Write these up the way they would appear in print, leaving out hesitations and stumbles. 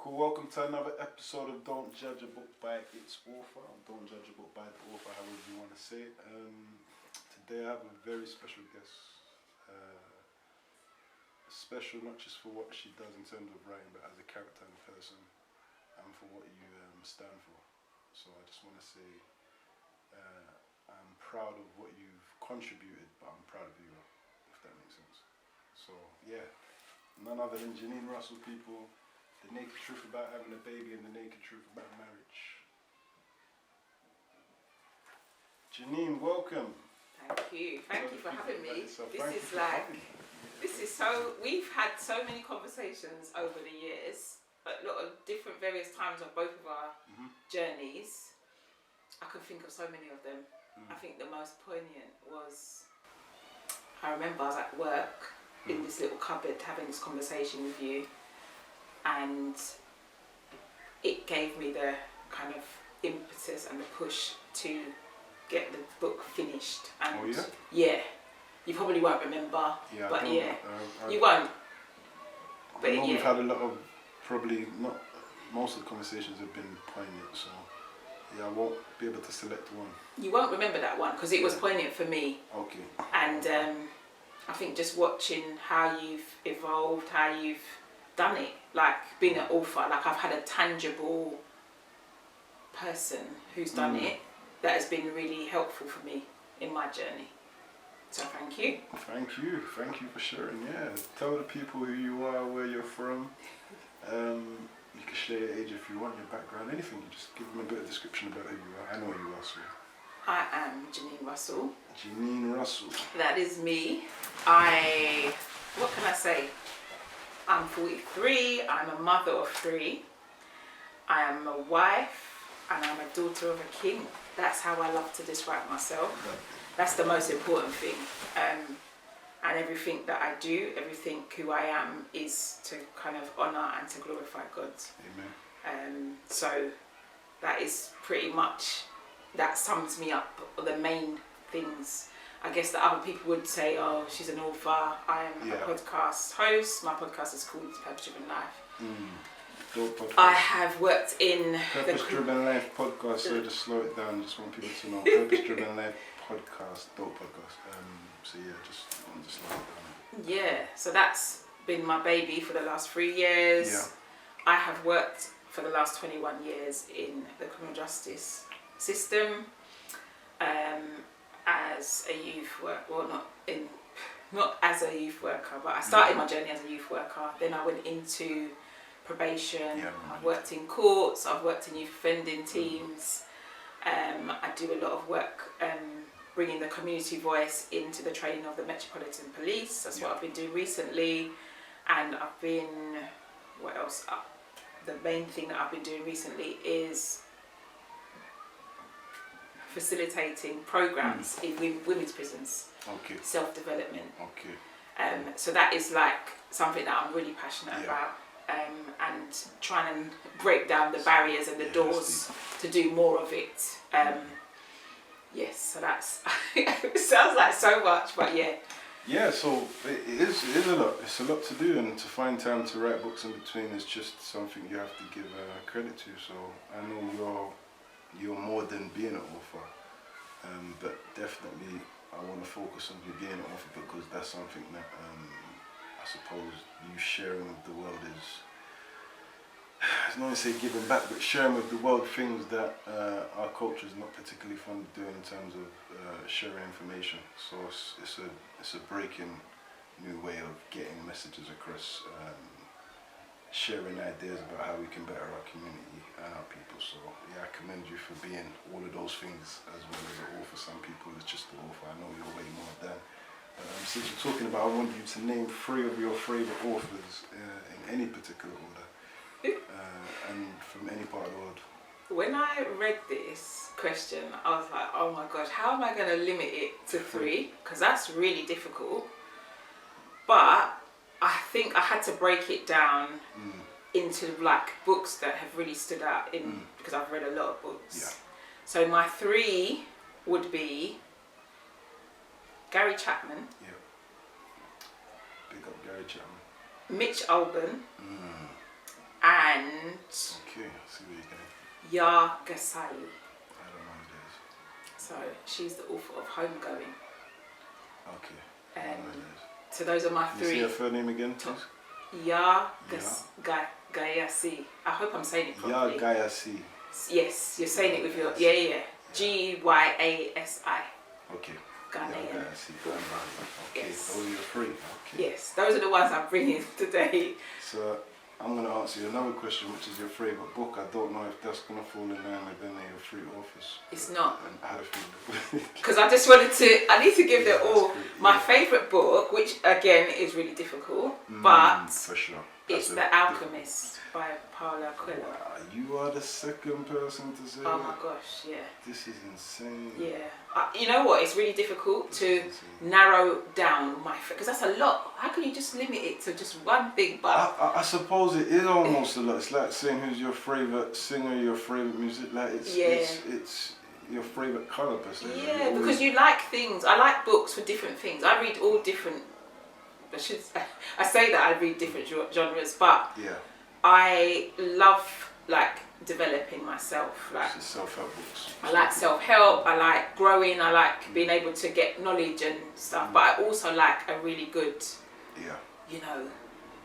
Cool, welcome to another episode of Don't Judge a Book by its author, or Don't Judge a Book by the author, however you want to say it. Today I have a very special guest. Special not just for what she does in terms of writing, but as a character and person, and for what you stand for. So I just want to say I'm proud of what you've contributed, but I'm proud of you, if that makes sense. So yeah, none other than Jernine Russell, people. The naked truth about having a baby and the naked truth about marriage. Jernine, welcome. Thank you. Thank you for having me. This is we've had so many conversations over the years, a lot of different various times of both of our journeys. I can think of so many of them. I think the most poignant was, I remember I was at work in this little cupboard having this conversation with you, and it gave me the kind of impetus and the push to get the book finished. And oh yeah? Yeah. You probably won't remember, yeah, but yeah. You won't. But yeah. We've had a lot of, probably not, most of the conversations have been poignant, so yeah, I won't be able to select one. You won't remember that one because it was poignant for me. Okay. And I think just watching how you've evolved, how you've done it, like being an author, like I've had a tangible person who's done it that has been really helpful for me in my journey. So thank you. Thank you for sharing. Yeah, tell the people who you are, where you're from. You can share your age if you want, your background, anything. You just give them a bit of description about who you are. I know who you are, so. I am Jernine Russell. Jernine Russell. That is me. What can I say? I'm 43, I'm a mother of 3. I am a wife, and I'm a daughter of a king. That's how I love to describe myself. That's the most important thing. And everything that I do, everything who I am is to kind of honour and to glorify God. Amen. So that is pretty much, that sums me up, the main things. I guess that other people would say, oh, she's an author. I am a podcast host. My podcast is called Purpose Driven Life. Dope podcast. I have worked in Purpose Driven Life podcast, so just slow it down. Just want people to know. Purpose Driven Life podcast, dope podcast. So yeah, just want to slow it down. Yeah, so that's been my baby for the last 3 years. Yeah. I have worked for the last 21 years in the criminal justice system. As a youth worker, well, not as a youth worker, but I started my journey as a youth worker. Then I went into probation. Yeah, I've worked in courts. I've worked in youth offending teams. I do a lot of work bringing the community voice into the training of the Metropolitan Police. That's what I've been doing recently. And I've been, what else? The main thing that I've been doing recently is facilitating programs in women's prisons. Okay. Self-development. Okay. So that is like something that I'm really passionate about, and trying to break down the barriers and the doors to do more of it. Yes, so that's it sounds like so much, but yeah. Yeah, so it is a lot. It's a lot to do, and to find time to write books in between is just something you have to give credit to. So I know you're more than being an author, but definitely I want to focus on you being an author because that's something that I suppose you sharing with the world is, I don't want to say giving back, but sharing with the world things that our culture is not particularly fond of doing in terms of sharing information. So it's a breaking new way of getting messages across, sharing ideas about how we can better our community and our people. So yeah, I commend you for being all of those things as well as an author. Some people it's just the author. I know you're way more than. Since you're talking about, I want you to name 3 of your favourite authors in any particular order. And from any part of the world. When I read this question, I was like, oh my gosh, how am I going to limit it to 3? Because that's really difficult. But I think I had to break it down into like books that have really stood out because I've read a lot of books. Yeah. So my 3 would be Gary Chapman. Yeah. Big up Gary Chapman. Mitch Albom. and Okay, I see where you're going. Ya Gasali. I don't know who it is. So she's the author of Homegoing. Okay. I don't know who it is. So those are my Can you three. say her third name again, top- please? Gayasi. I hope I'm saying it Ya properly. Gayasi. Yes, you're saying it with your Gyasi. Okay. Ghanaian. Yeah, see, okay, Yes. those are your three. Okay. Yes, those are the ones I'm bringing today. So I'm going to answer you another question, which is your favourite book. I don't know if that's going to fall in line with any of your three authors. It's not. And I had a feeling. Because I just wanted to, I need to give them all. Great, My favourite book, which again is really difficult, but for sure. it's The Alchemist by Paulo Coelho. Wow, you are the second person to say Oh that. my gosh, yeah. This is insane. Yeah. You know what? It's really difficult This to is insane. narrow down my, because that's a lot. How can you just limit it to just one thing? But I suppose it is almost a lot. It's like saying who's your favourite singer, your favourite music. Like it's your favourite colour per se. yeah, because you like things. I like books for different things. I read all different. I say that I read different genres, but yeah, I love like developing myself. Like it's self-help books. I like self-help. I like growing. I like being able to get knowledge and stuff. But I also like a really good,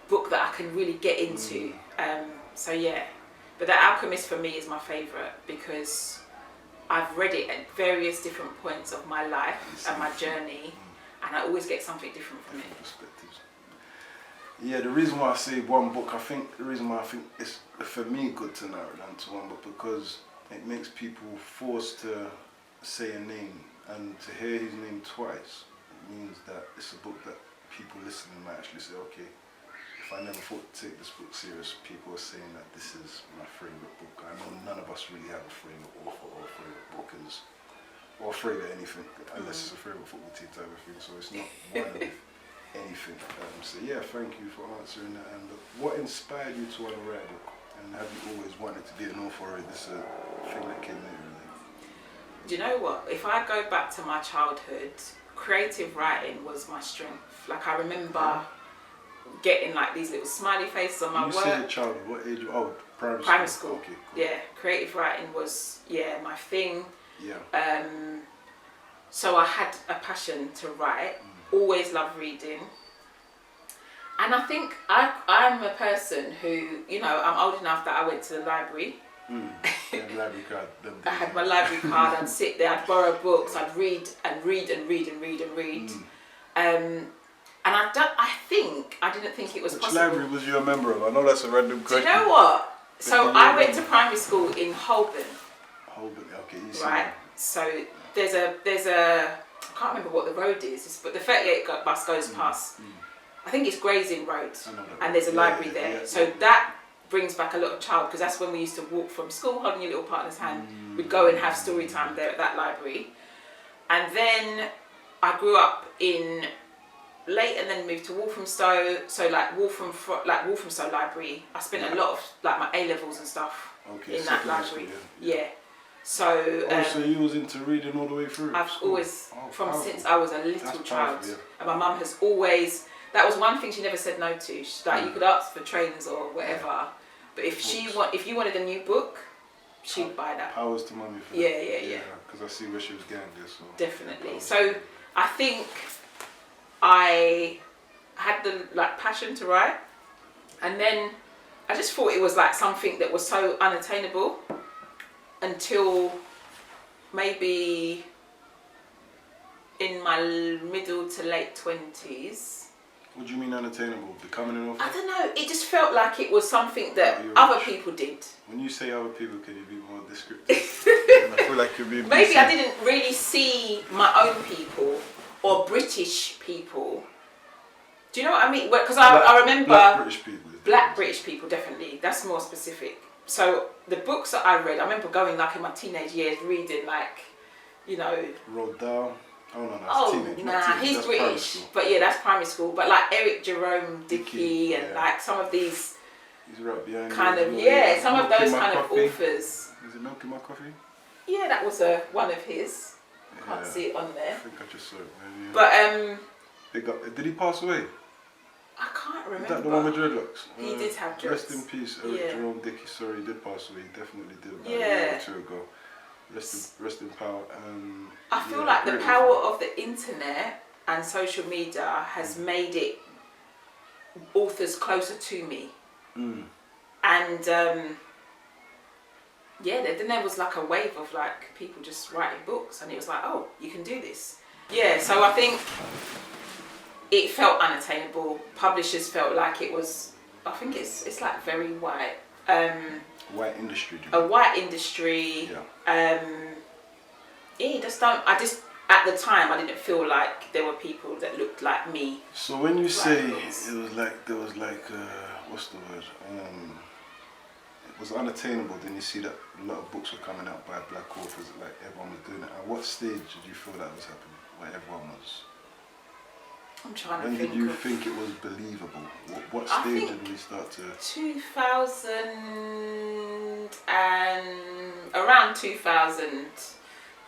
book that I can really get into. So yeah, but The Alchemist for me is my favourite because I've read it at various different points of my life and my journey, and I always get something different from it. Perspectives. Yeah, the reason why I say one book, the reason why I think it's for me good to narrow it down to one book, because it makes people forced to say a name, and to hear his name twice, it means that it's a book that people listening might actually say, okay, if I never thought to take this book serious, people are saying that this is my favourite book. I know none of us really have a favourite author or a favourite book, or a favourite anything, unless it's a favourite football team type of thing, so it's not one of anything. So yeah, thank you for answering that. And what inspired you to want to write a book? And have you always wanted to be an author, or is this a thing that came later in life? Do you know what? If I go back to my childhood, creative writing was my strength. Like I remember getting like these little smiley faces on my work. You said childhood, what age? Oh, primary school. Okay, cool. Yeah, creative writing was my thing. Yeah. So I had a passion to write. Always loved reading. And I think I'm a person who, I'm old enough that I went to the library. Yeah, library card. I had my library card. I'd sit there. I'd borrow books. I'd read and read and read and read and read. And I didn't think it was Which possible. library was you a member of? I know that's a random question. Do you know what? So I went to primary school in Holborn. Holborn, okay. Right. So there's a I can't remember what the road is, but the 38 bus goes past. I think it's Grazing Road, and there's a library there. So that brings back a lot of child, because that's when we used to walk from school holding your little partner's hand. We'd go and have story time there at that library. And then I grew up in Late and then moved to Walthamstow. So like Walthamstow Library, I spent a lot of like my A levels and stuff in that library. Yeah. So so you was into reading all the way through? I've always, since I was a little child, powerful, and my mum has always. That was one thing she never said no to. Like you could ask for trainers or whatever, but if you wanted a new book, she'd buy that. Powers to mummy for Yeah. Because I see where she was going there. So definitely. So I think I had the passion to write, and then I just thought it was like something that was so unattainable until maybe in my middle to late 20s. What do you mean unattainable? Becoming an author? I don't know, it just felt like it was something that other people did. When you say other people, can you be more descriptive? I feel like you're being maybe I didn't really see my own people or British people. Do you know what I mean? Because I remember Black British people, definitely. That's more specific. So the books that I read, I remember going like in my teenage years reading Roald Dahl. He's British, but yeah, that's primary school. But like Eric Jerome Dickey and like some of these He's right behind kind of some of those kind of authors. Is it Milk in My Coffee? Yeah, that was one of his. I can't see it on there. I think I just saw it. Maybe. But did he pass away? I can't can't remember. Is that the one with dreadlocks? He did have dreads. Rest in peace, Eric Yeah. Jerome Dickey. Sorry, he did pass away. He definitely did about a Yeah. year or two ago. Rest in power. I feel yeah, like the great power author. of the internet and social media has made it authors closer to me. And yeah, then there was like a wave of like people just writing books, and it was like, oh, you can do this. Yeah, so I think it felt unattainable. Publishers felt like it was, I think it's like very white. White industry. A white industry. Yeah. Yeah, at the time I didn't feel like there were people that looked like me. So when you say books. it was like, there was like, what's the word? It was unattainable, then you see that a lot of books were coming out by black authors, like everyone was doing it. At what stage did you feel that was happening, where everyone was? I'm trying When to think. did you think it was believable? What stage did we start to... 2000 and around 2000,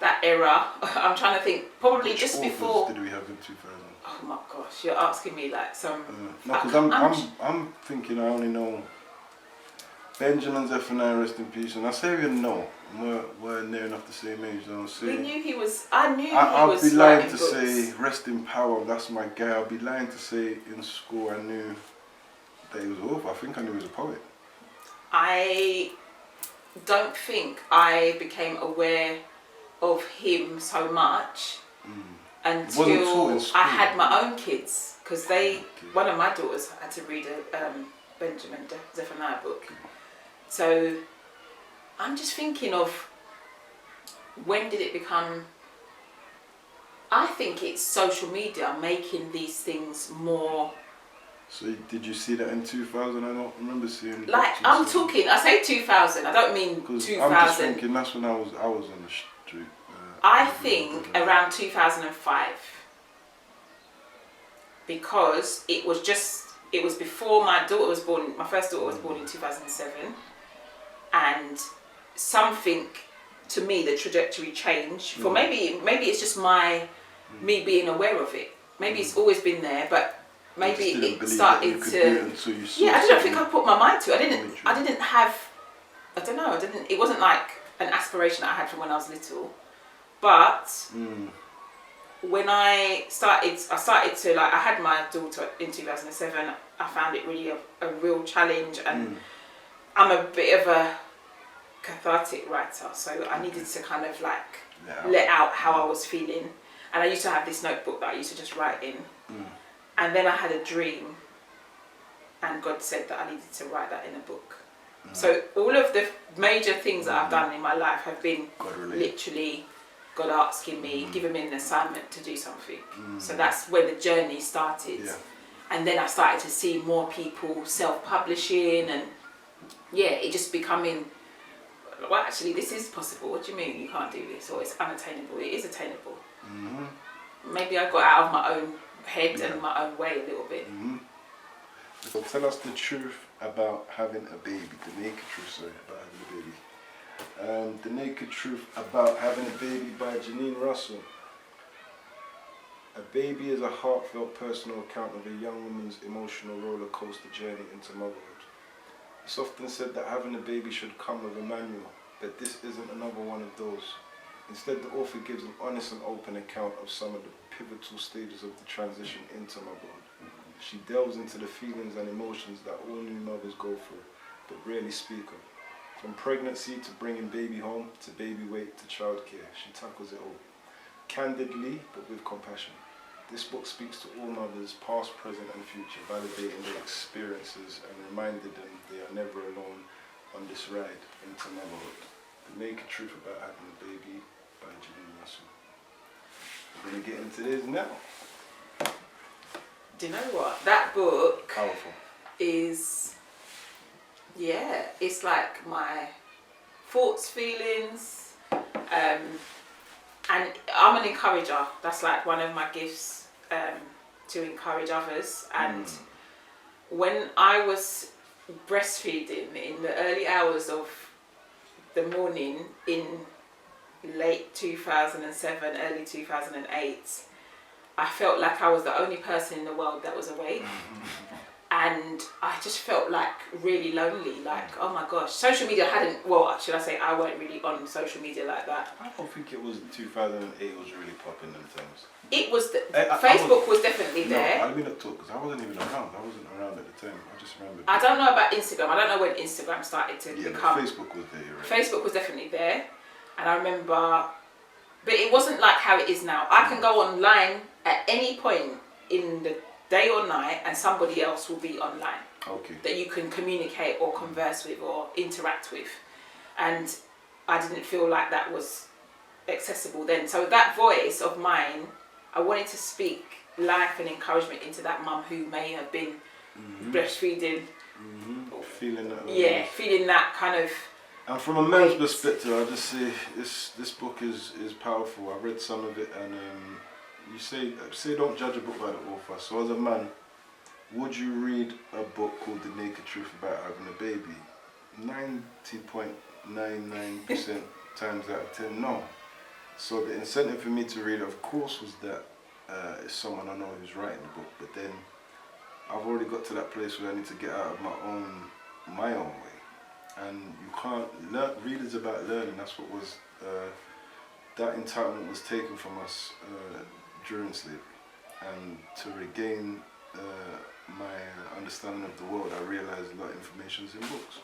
that era. I'm trying to think. Probably Which just authors before. did we have in 2000? Oh my gosh, you're asking me like some. No, because I'm thinking I only know Benjamin Zephaniah, rest in peace, and I say even no. We're near enough the same age. I don't say. We knew he was. I knew he I'll was be lying writing to books. say rest in power. That's my guy. I'll be lying to say in school I knew that he was an author. I think I knew he was a poet. I don't think I became aware of him so much Wasn't taught in until school. I had my own kids, because one of my daughters had to read a Benjamin Zephaniah book. So I'm just thinking of, when did it become... I think it's social media making these things more... So did you see that in 2000? I don't remember seeing. Like, I'm talking, I say 2000, I don't mean 2000. I'm just thinking that's when I was on the street. I think around 2005, because it was before my daughter was born. My first daughter was born in 2007, and something, to me, the trajectory changed. For maybe it's just me being aware of it. Maybe it's always been there, but maybe it started to. Yeah, I don't think I put my mind to it. I didn't have. I don't know. It wasn't like an aspiration that I had from when I was little. But when I started to, like, I had my daughter in 2007. I found it really a real challenge, and I'm a bit of a cathartic writer, so I needed to kind of like let out how I was feeling. And I used to have this notebook that I used to just write in. And then I had a dream, and God said that I needed to write that in a book. So all of the major things that I've done in my life have been literally God asking me, giving me an assignment to do something. So that's where the journey started. Yeah. And then I started to see more people self-publishing, and it just becoming, well, actually this is possible. What do you mean you can't do this? Or it's unattainable? It is attainable. Maybe I got out of my own head and my own way a little bit. So tell us the truth about having a baby. The naked truth, sorry, about having a baby. The Naked Truth About Having a Baby by Jernine Russell. A baby is a heartfelt personal account of a young woman's emotional roller coaster journey into motherhood. It's often said that having a baby should come with a manual, but this isn't another one of those. Instead, the author gives an honest and open account of some of the pivotal stages of the transition into motherhood. She delves into the feelings and emotions that all new mothers go through, but rarely speak of. From pregnancy to bringing baby home, to baby weight to childcare, she tackles it all. Candidly, but with compassion. This book speaks to all mothers, past, present and future, validating their experiences and reminding them they are never alone on this ride into motherhood. The Naked Truth About Having a Baby by Jernine Russell. We're going to get into this now. Do you know what? That book Powerful. is, it's like my thoughts, feelings, and I'm an encourager. That's like one of my gifts, to encourage others. And when I was breastfeeding in the early hours of the morning in late 2007, early 2008, I felt like I was the only person in the world that was awake. And and I just felt like really lonely. Like, oh my gosh, social media hadn't. Well, should I say, I weren't really on social media like that. I don't think it was 2008 was really popping in terms. It was Facebook was definitely there. I mean, not talk because I wasn't even around. I wasn't around at the time. I just remember. I don't know about Instagram. I don't know when Instagram started to become. Facebook was there. Right? Facebook was definitely there, and I remember, but it wasn't like how it is now. I can go online at any point in the day or night, and somebody else will be online. Okay. That you can communicate or converse with or interact with, and I didn't feel like that was accessible then. So that voice of mine, I wanted to speak life and encouragement into that mum who may have been breastfeeding. Feeling that. Feeling that kind of. And from a man's perspective, I just say this book is powerful. I read some of it, and you say don't judge a book by the author. So as a man, would you read a book called The Naked Truth About Having a Baby? 90.99% times out of 10, no. So the incentive for me to read it, of course, was that it's someone I know who's writing the book. But then I've already got to that place where I need to get out of my own way. And you can't learn. Readers about learning. That's what was that entitlement was taken from us during slavery. And to regain my understanding of the world, I realized a lot of information is in books.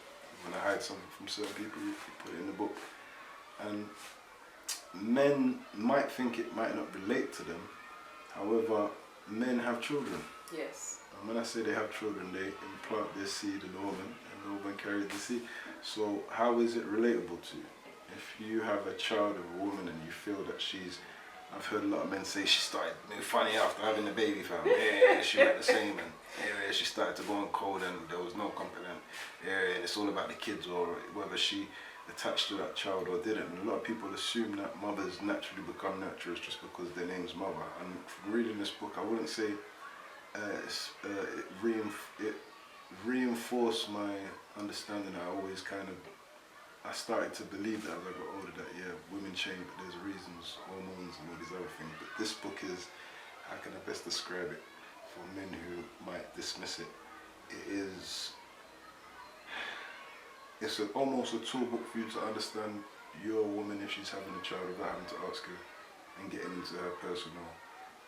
When I hide something from certain people, you put it in the book. And men might think it might not relate to them. However, men have children. Yes. And when I say they have children, they implant their seed in the woman, and the woman carries the seed. So how is it relatable to you? If you have a child of a woman and you feel that I've heard a lot of men say she started being funny after having the baby, fam. Yeah, she went the same, and yeah, she started to go on cold, and there was no compliment. Yeah, and it's all about the kids, or whether she attached to that child or didn't. And a lot of people assume that mothers naturally become nurturers just because their name's mother. And from reading this book, I wouldn't say it reinforced my understanding. I started to believe that as I got older, that women change, but there's reasons, hormones and all these other things. But this book is, how can I best describe it for men who might dismiss it? It's almost a tool book for you to understand your woman if she's having a child without having to ask her and getting into her personal,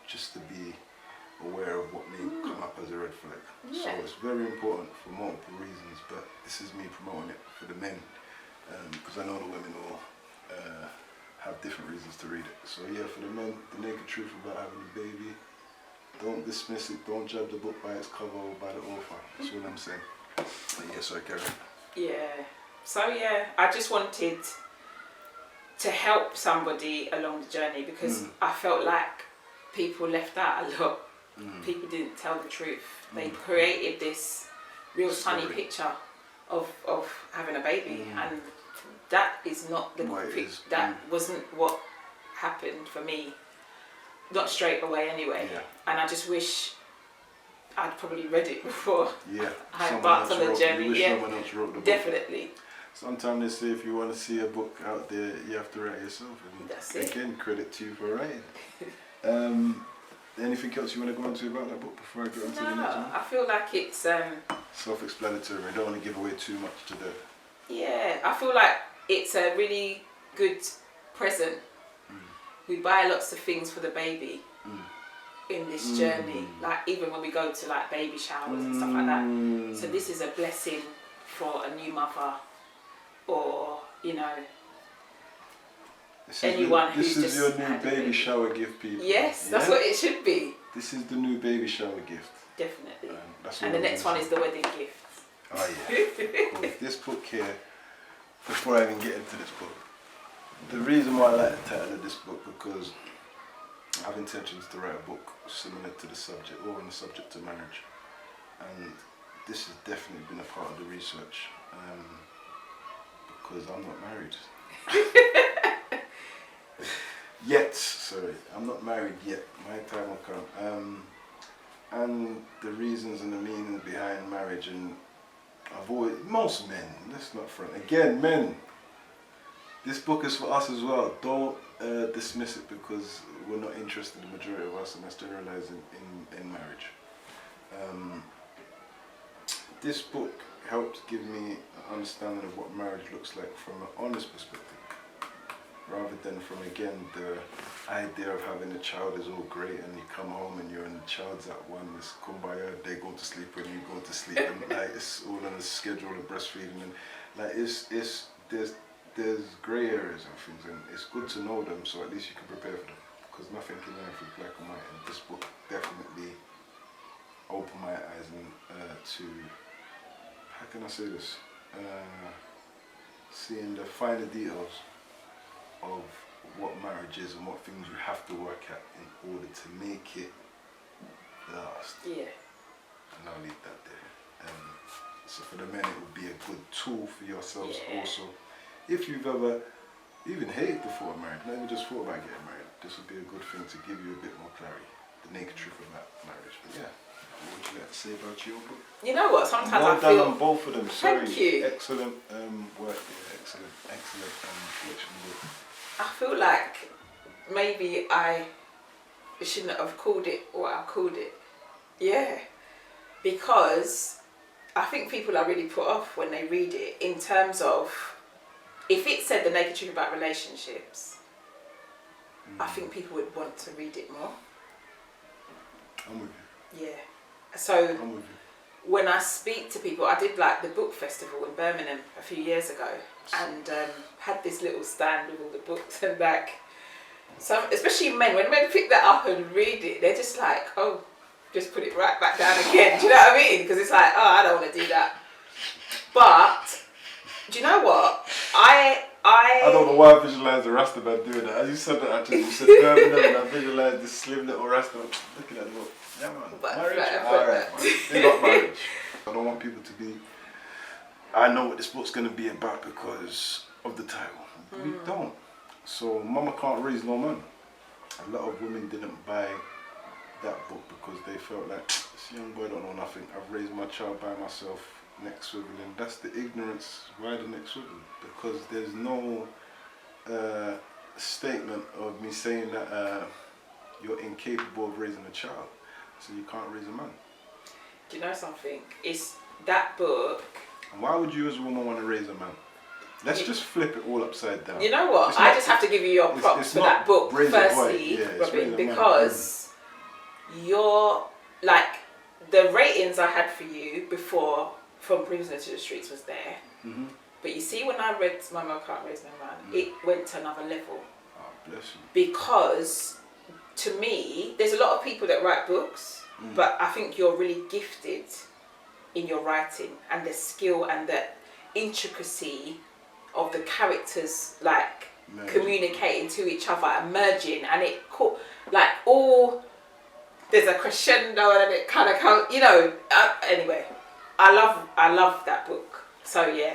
just to be aware of what may come up as a red flag. Yeah. So it's very important for multiple reasons, but this is me promoting it for the men, because I know the women will have different reasons to read it. So yeah, for the men, The Naked Truth About Having a Baby, don't dismiss it, don't judge the book by its cover or by the author. That's what I'm saying. Yeah, sorry, Karen. Yeah. So yeah, I just wanted to help somebody along the journey, because I felt like people left out a lot. People didn't tell the truth. They created this real tiny picture of having a baby, and that is not the that wasn't what happened for me. Not straight away anyway. Yeah. And I just wish I'd probably read it before I embarked on the journey. Someone else wrote the book. Definitely. Sometimes they say if you want to see a book out there, you have to write it yourself. And that's it. Again, credit to you for writing. Anything else you want to go into about that book before I get on to the next one? I feel like it's self-explanatory. I don't want to give away too much to the. Yeah, I feel like it's a really good present. We buy lots of things for the baby in this journey, like even when we go to like baby showers and stuff like that. So this is a blessing for a new mother, or anyone who's just. This is your new baby shower gift, people. Yes, that's what it should be. This is the new baby shower gift. Definitely. And the next one is the wedding gift. Oh yeah. Cool. This book here, before I even get into this book, the reason why I like the title of this book, because I have intentions to write a book similar to the subject, or on the subject of marriage, and this has definitely been a part of the research, because I'm not married. Yet, sorry, I'm not married yet. My time will come. And the reasons and the meanings behind marriage, and most men, let's not front. Again, men, this book is for us as well. Don't dismiss it because we're not interested, the majority of us, and that's generalizing in marriage. this book helped give me an understanding of what marriage looks like from an honest perspective, rather than from, again, the idea of having a child is all great and you come home and the child's at one, it's kumbaya, they go to sleep when you go to sleep, and like it's all on a schedule of breastfeeding, and like there's grey areas and things, and it's good to know them so at least you can prepare for them, because nothing in life is black and white, and this book definitely opened my eyes and to, how can I say this, seeing the finer details of what marriage is and what things you have to work at in order to make it last. Yeah. And I'll leave that there. So for the men, it would be a good tool for yourselves also. If you've ever even hated the thought of marriage, not even just thought about getting married, this would be a good thing to give you a bit more clarity, the naked truth about marriage. But yeah, what would you like to say about your book? You know what? Sometimes well I feel. done on both of them. Sorry. Thank you. Excellent work. Yeah, excellent collection of book. I feel like maybe I shouldn't have called it what I called it. Yeah, because I think people are really put off when they read it, in terms of, if it said the naked truth about relationships, I think people would want to read it more. I'm with you. Yeah. So I'm with you. when I speak to people, I did like the book festival in Birmingham a few years ago, and had this little stand with all the books, and like, some, especially men, when men pick that up and read it, they're just like, oh, just put it right back down again. Do you know what I mean? Because it's like, oh, I don't want to do that. But do you know what? I don't know why I visualised the Rasta man doing that. As you said that, actually, you said Birmingham, and I visualised this slim little Rasta man looking at the book. Yeah, man. But Marriage? right, Alright, man. Big up marriage. I don't want people to be, I know what this book's going to be about because of the title. We don't. So, Mama Can't Raise No Man. A lot of women didn't buy that book because they felt like, this young boy don't know nothing. I've raised my child by myself, neck swiveling. That's the ignorance. Why the neck swiveling? Because there's no statement of me saying that you're incapable of raising a child, so you can't raise a man. Do you know something? It's that book. And why would you as a woman want to raise a man? Let's just flip it all upside down. You know what? I just have to give you your props for that book, firstly, Robin, because you're like, the ratings I had for you before from Prisoner to the Streets was there. But you see, when I read Mama Can't Raise No Man, it went to another level. Oh, bless you. Because to me, there's a lot of people that write books, but I think you're really gifted in your writing, and the skill and the intricacy of the characters, like communicating to each other and merging, and it like all, there's a crescendo and it kind of comes, you know. Anyway, I love that book. So yeah.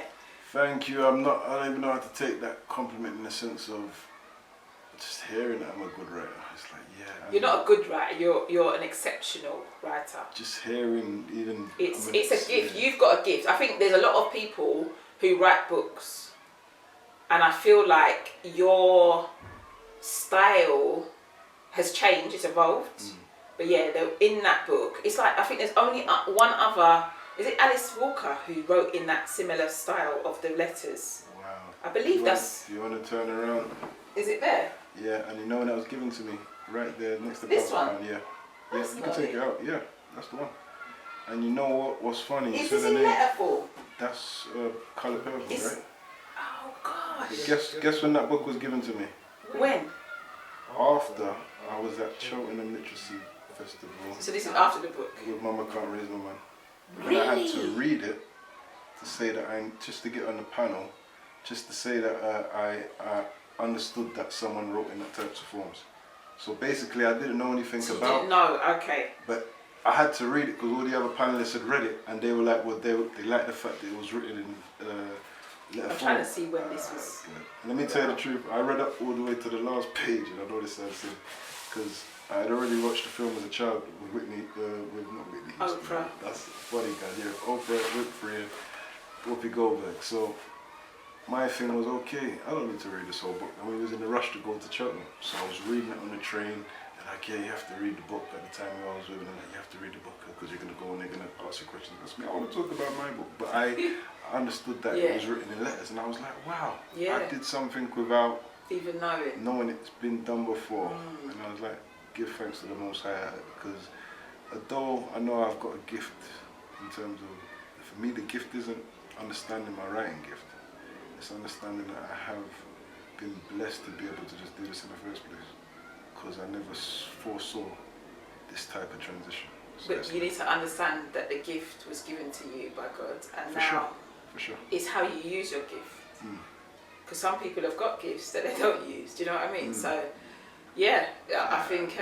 Thank you. I don't even know how to take that compliment, in the sense of just hearing that I'm a good writer. It's like, yeah. You're not a good writer. You're an exceptional writer. Just hearing even. It's a gift. You've got a gift. I think there's a lot of people who write books, and I feel like your style has changed. It's evolved. But yeah, in that book, it's like, I think there's only one other. Is it Alice Walker who wrote in that similar style of the letters? Wow. I believe that's. Do you want to turn around? Is it there? Yeah, and you know when that was given to me, right there next to this one. Yeah. That's You can take it out. Yeah, that's the one. And you know what's funny? Is this in letter form? That's colour purple, right? Oh gosh. Guess when that book was given to me? When? After I was at Cheltenham Literacy Festival. So this is after the book. With Mama Can't Raise No Man. Really? And I had to read it to say that just to get on the panel, just to say that I understood that someone wrote in that types of forms. So basically, I didn't know anything about. You didn't know, okay. But I had to read it because all the other panelists had read it, and they were like, well, they liked the fact that it was written in letter form. I'm trying to see when this was. Let me tell you the truth. I read up all the way to the last page, and I know this sounds silly, because I had already watched the film as a child with Whitney, not Whitney Houston. Oprah. That's funny, guys. Yeah, Oprah, Winfrey, and Whoopi Goldberg. So my thing was, okay, I don't need to read this whole book. And we was in a rush to go to Cheltenham, so I was reading it on the train, Like, yeah, you have to read the book. At the time I was with them, like, you have to read the book because you're going to go and they're going to ask you questions. That's me. I want to talk about my book. But I understood that it was written in letters, and I was like, wow, I did something without even knowing it's been done before. And I was like, give thanks to the Most High, because although I know I've got a gift in terms of, for me the gift isn't understanding my writing gift, it's understanding that I have been blessed to be able to just do this in the first place, because I never foresaw this type of transition. So but you need to understand that the gift was given to you by God, and for sure. It's how you use your gift. Because some people have got gifts that they don't use. Do you know what I mean? So, yeah, I think.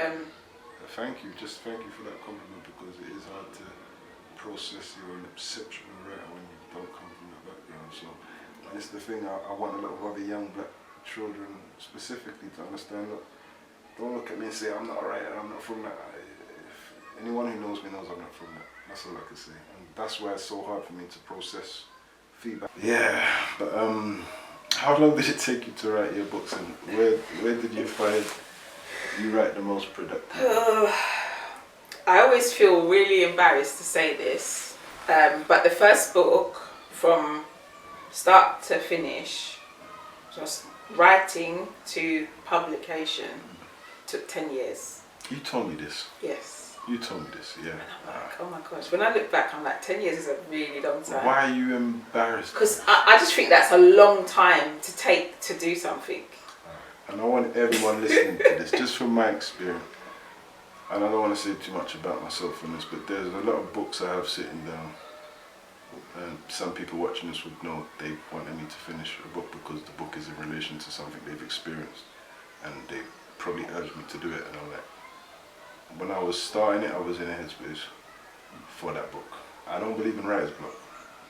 Thank you. Just thank you for that compliment, because it is hard to process your exceptional writer when you don't come from that background. So, and it's the thing. I want a lot of other young black children specifically to understand. Look, don't look at me and say I'm not a writer. I'm not from that. Anyone who knows me knows I'm not from that. That's all I can say. And that's why it's so hard for me to process feedback. Yeah, but how long did it take you to write your books, and where did you find you write the most productive? I always feel really embarrassed to say this, but the first book, from start to finish, just writing to publication, took 10 years. You told me this. Yes. You told me this, yeah. And I'm like, oh my gosh. When I look back, I'm like, 10 years is a really long time. Why are you embarrassed? Because I just think that's a long time to take to do something. And I want everyone listening to this, just from my experience, and I don't want to say too much about myself on this, but there's a lot of books I have sitting down, and some people watching this would know they wanted me to finish a book because the book is in relation to something they've experienced, and they probably urged me to do it, and I'm like, when I was starting it, I was in a headspace for that book. I don't believe in writer's block.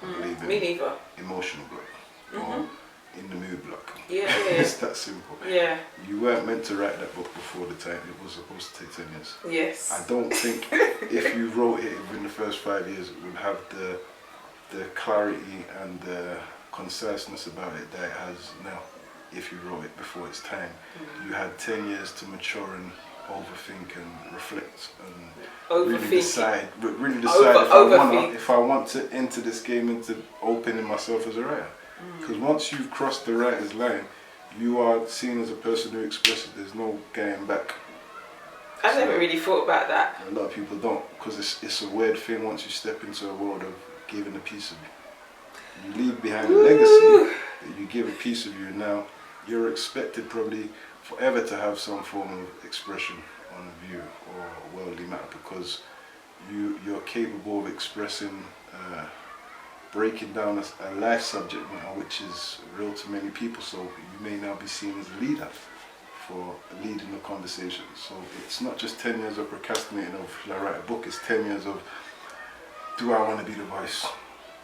I believe in me neither. Emotional block, or in the mood block. Yeah. It's that simple. Yeah. You weren't meant to write that book before the time. It was supposed to take 10 years. Yes. I don't think if you wrote it within the first 5 years, it would have the clarity and the conciseness about it that it has now. If you wrote it before its time, you had 10 years to mature and overthink and reflect and really decide if I want to enter this game into opening myself as a writer. Because once you've crossed the writer's line, you are seen as a person who expresses. There's no going back. I never really thought about that. A lot of people don't, because it's a weird thing once you step into a world of giving a piece of you. You leave behind a legacy that you give a piece of you. Now you're expected probably forever to have some form of expression on view or worldly matter, because you're capable of expressing, breaking down a life subject matter which is real to many people, so you may now be seen as a leader for leading the conversation. So it's not just 10 years of procrastinating of should I write a book, it's 10 years of do I want to be the voice?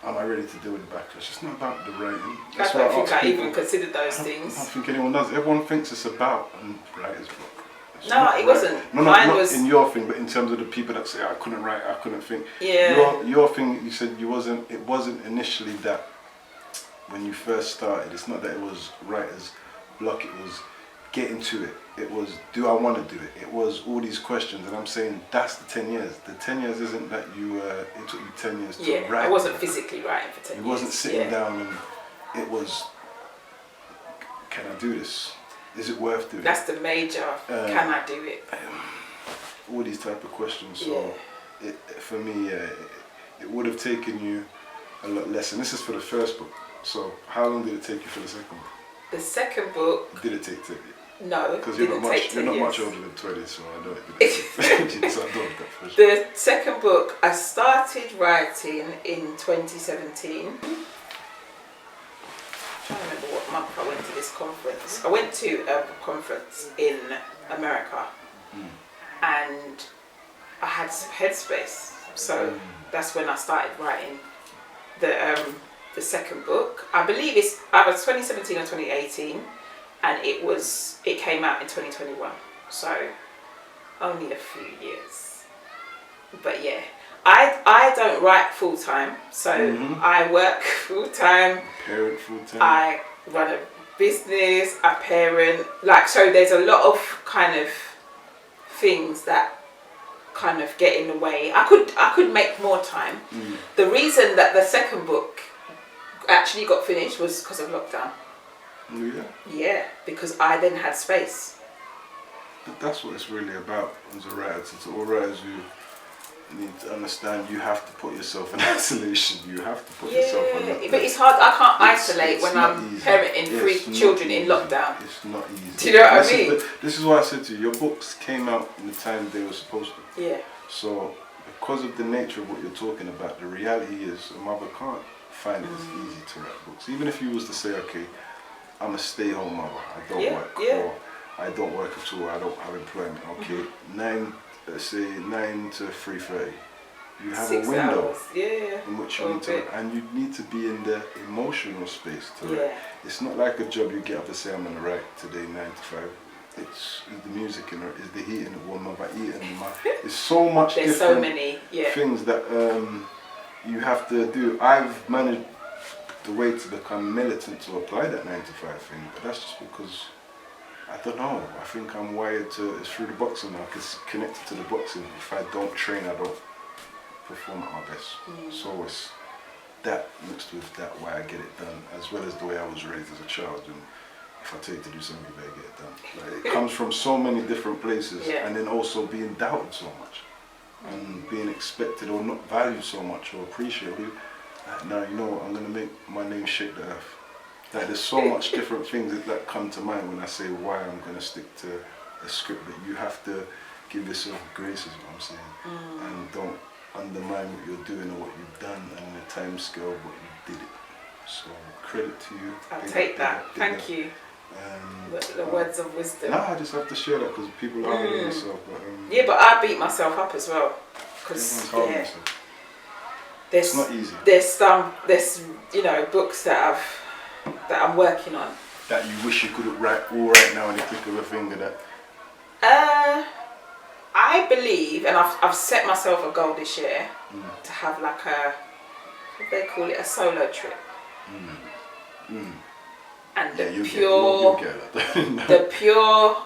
Am I ready to deal with the backlash? It's not about the writing. I don't think I even considered those things. I don't think anyone does. Everyone thinks it's about writer's block. No, it wasn't. Mine was in your thing, but in terms of the people that say I couldn't write, I couldn't think. Yeah. Your thing, you said it wasn't initially that when you first started. It's not that it was writer's block. It was getting to it. It was do I want to do it. It was all these questions, and I'm saying that's the 10 years. The 10 years isn't that it took you 10 years to write. I wasn't physically writing for 10 years. You wasn't sitting down and it was, can I do this? Is it worth doing? That's the major, can I do it? All these type of questions. So for me, it would have taken you a lot less. And this is for the first book. So how long did it take you for the second book? The second book. Did it take 10 years? No, because you're not much older than 20, so I know it. So I know that for sure. The second book I started writing in 2017. I'm trying to remember what month I went to this conference. I went to a conference in America, and I had some headspace. So that's when I started writing the second book. I believe it's either 2017 or 2018. And it came out in 2021, so only a few years. But yeah, I don't write full time, so I work full time. Parent full time. I run a business. I parent. So there's a lot of kind of things that kind of get in the way. I could make more time. The reason that the second book actually got finished was because of lockdown. Yeah. Yeah, because I then had space. But that's what it's really about as a writer. To all writers who need to understand, you have to put yourself in isolation. You have to put yourself on lockdown. But it's hard. I can't isolate when I'm easy. parenting three children in lockdown. It's not easy. Do you know what I mean? This is why I said to you, your books came out in the time they were supposed to. Yeah. So, because of the nature of what you're talking about, the reality is a mother can't find it as easy to write books. Even if you was to say, okay, I'm a stay-home mother, I don't work, or I don't work at all, I don't have employment. Okay, 9 to 3:30. You have 6 a window hours. in which you need to, and you need to be in the emotional space to write. It's not like a job you get up to say, I'm going to write today 9 to 5. It's the music in it, it's the heating, what mother eating. There's so much There's different so many things that you have to do. I've managed the way to become militant to apply that 9 to 5 thing, but that's just because I don't know. I think I'm wired to, it's through the boxing now, because connected to the boxing. If I don't train, I don't perform at my best. So it's that mixed with that why I get it done, as well as the way I was raised as a child. And if I tell you to do something, you better get it done. Like, it comes from so many different places, and then also being doubted so much, and being expected or not valued so much or appreciated. Now you know what, I'm gonna make my name shake the earth. Like there's so much different things that come to mind when I say why I'm gonna stick to a script. That you have to give yourself grace, is what I'm saying, and don't undermine what you're doing or what you've done and the time scale of what you did it. So credit to you. I'll take that. Thank you. The words of wisdom. No, I just have to share that because people are hard on themselves. But I beat myself up as well. Because it's not easy. There's books that I'm working on. That you wish you could write all right now in the click of a finger. That. I believe, and I've set myself a goal this year to have like what they call it, a solo trip. And the pure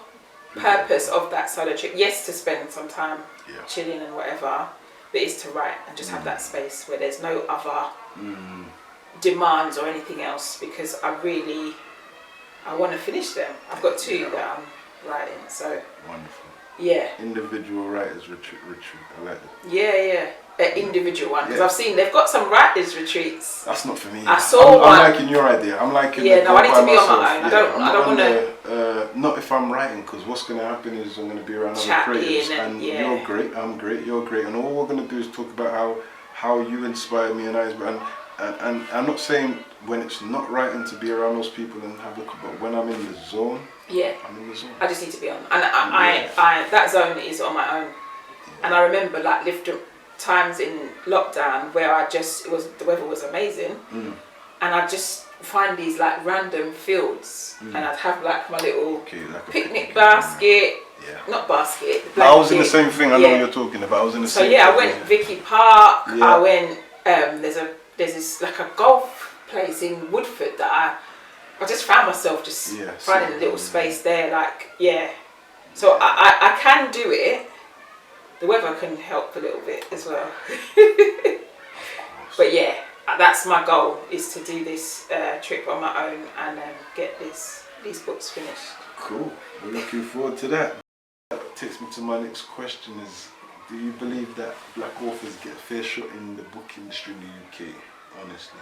purpose of that solo trip, yes, to spend some time chilling and whatever, but is to write and just have that space where there's no other demands or anything else, because I want to finish them. I've got 2 that I'm writing, so. Wonderful. Yeah. Individual writers retreat. I like that. Yeah. An individual one, because I've seen they've got some writers retreats. That's not for me. I saw one. I'm liking your idea. I'm liking. Yeah, no, I need to be on my own. Yeah, I don't want to. Not if I'm writing, because what's going to happen is I'm going to be around other creatives, and you're great. I'm great. You're great, and all we're going to do is talk about how you inspire me, and I'm not saying when it's not writing to be around those people and have a, but when I'm in the zone. Yeah. I'm in the zone. I just need to be on, and I that zone is on my own, and I remember like times in lockdown where the weather was amazing, and I'd just find these like random fields, and I'd have like my little like picnic basket. Not basket. I was in the same thing. I know what you're talking about. I was in the same. So I went Vicky Park. I went. There's this like a golf place in Woodford that I just found myself just finding a little space there. So I can do it. The weather can help a little bit as well. But that's my goal, is to do this trip on my own and get these books finished. Cool. We're looking forward to that. That takes me to my next question is, do you believe that black authors get a fair shot in the book industry in the UK, honestly?